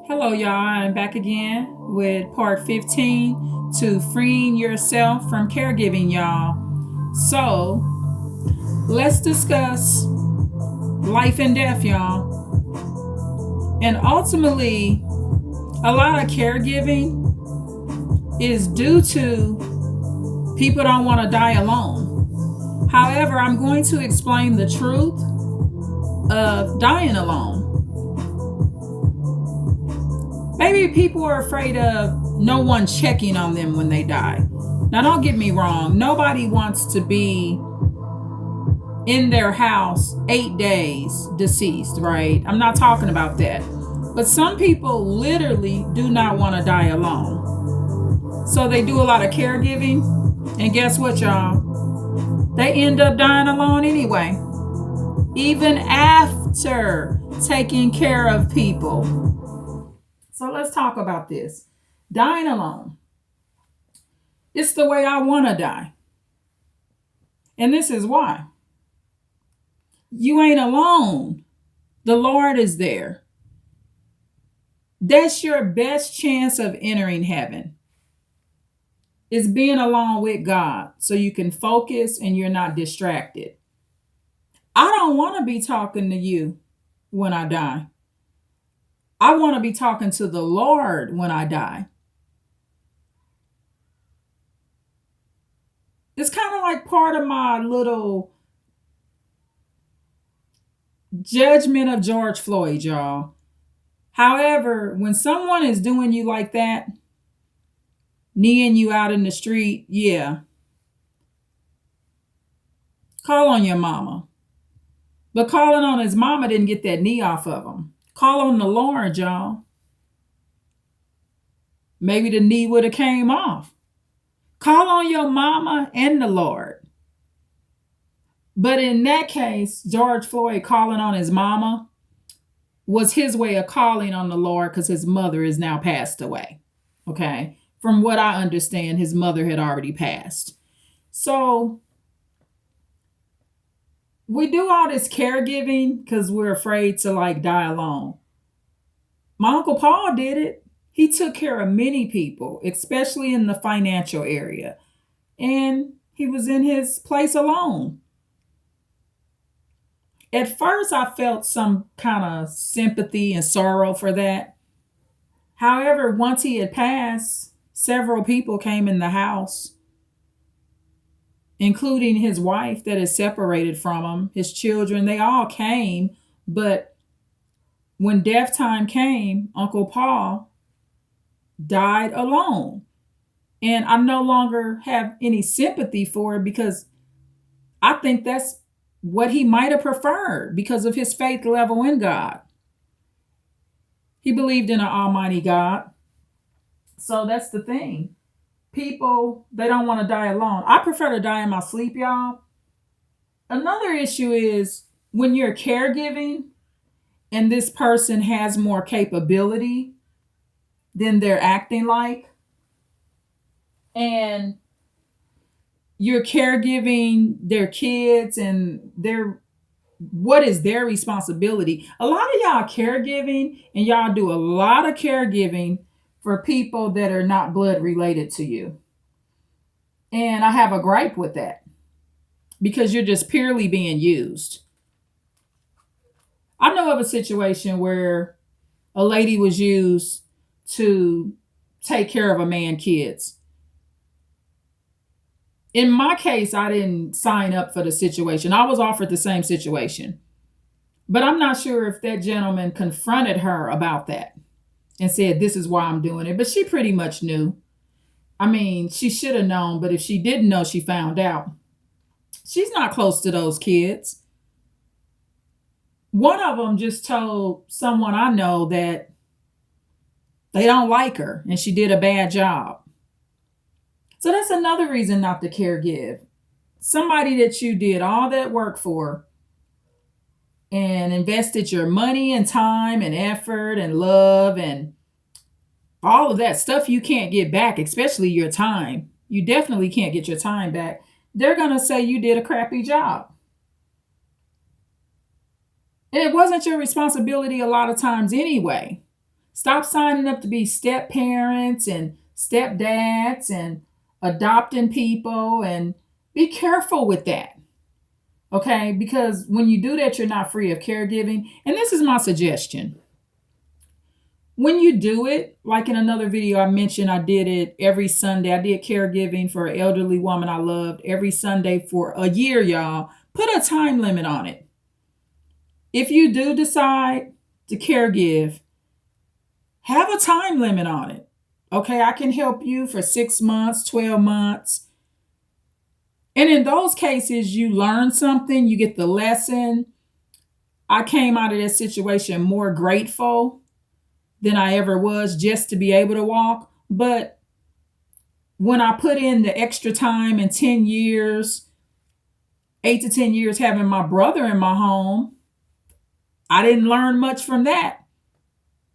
Hello, y'all. I'm back again with part 15 to freeing yourself from caregiving, y'all. So, let's discuss life and death, y'all. And ultimately, a lot of caregiving is due to people don't want to die alone. However, I'm going to explain the truth of dying alone. Maybe people are afraid of no one checking on them when they die. Now, don't get me wrong, nobody wants to be in their house 8 days deceased, right? I'm not talking about that. But some people literally do not want to die alone. So they do a lot of caregiving. And guess what, y'all? They end up dying alone anyway, even after taking care of people. So let's talk about this. Dying alone. It's the way I want to die. And this is why. You ain't alone. The Lord is there. That's your best chance of entering heaven. Is being alone with God so you can focus and you're not distracted. I don't want to be talking to you when I die. I want to be talking to the Lord when I die. It's kind of like part of my little judgment of George Floyd, y'all. However, when someone is doing you like that, kneeing you out in the street, yeah, call on your mama. But calling on his mama didn't get that knee off of him. Call on the Lord, y'all. Maybe the knee would have came off. Call on your mama and the Lord. But in that case, George Floyd calling on his mama was his way of calling on the Lord because his mother is now passed away. Okay. From what I understand, his mother had already passed. So we do all this caregiving because we're afraid to like die alone. My Uncle Paul did it. He took care of many people, especially in the financial area. And he was in his place alone. At first, I felt some kind of sympathy and sorrow for that. However, once he had passed, several people came in the house, including his wife that is separated from him, his children. They all came. But when death time came, Uncle Paul died alone. And I no longer have any sympathy for it because I think that's what he might have preferred because of his faith level in God. He believed in an almighty God. So that's the thing. People, they don't want to die alone. I prefer to die in my sleep, y'all. Another issue is when you're caregiving and this person has more capability than they're acting like, and you're caregiving their kids and their what is their responsibility. A lot of y'all caregiving and y'all do a lot of caregiving for people that are not blood related to you. And I have a gripe with that because you're just purely being used. I know of a situation where a lady was used to take care of a man's kids. In my case, I didn't sign up for the situation. I was offered the same situation. But I'm not sure if that gentleman confronted her about that and said, this is why I'm doing it. But she pretty much knew. I mean, she should have known, but if she didn't know, she found out. She's not close to those kids. One of them just told someone I know that they don't like her and she did a bad job. So that's another reason not to care give. Somebody that you did all that work for and invested your money and time and effort and love and all of that stuff you can't get back, especially your time. You definitely can't get your time back. They're going to say you did a crappy job. And it wasn't your responsibility a lot of times anyway. Stop signing up to be step parents and stepdads and adopting people, and be careful with that. Okay? Because when you do that, you're not free of caregiving. And this is my suggestion. When you do it, like in another video I mentioned, I did it every Sunday. I did caregiving for an elderly woman I loved every Sunday for a year, y'all. Put a time limit on it. If you do decide to caregive, have a time limit on it. Okay, I can help you for 6 months, 12 months. And in those cases, you learn something, you get the lesson. I came out of that situation more grateful than I ever was just to be able to walk. But when I put in the extra time in 10 years, 8 to 10 years having my brother in my home, I didn't learn much from that.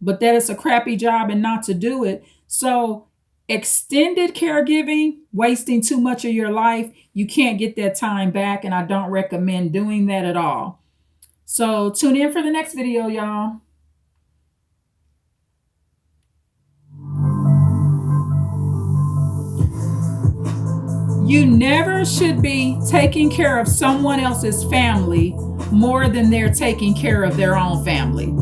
But that is a crappy job and not to do it. So extended caregiving, wasting too much of your life, you can't get that time back, and I don't recommend doing that at all. So tune in for the next video, y'all. You never should be taking care of someone else's family more than they're taking care of their own family.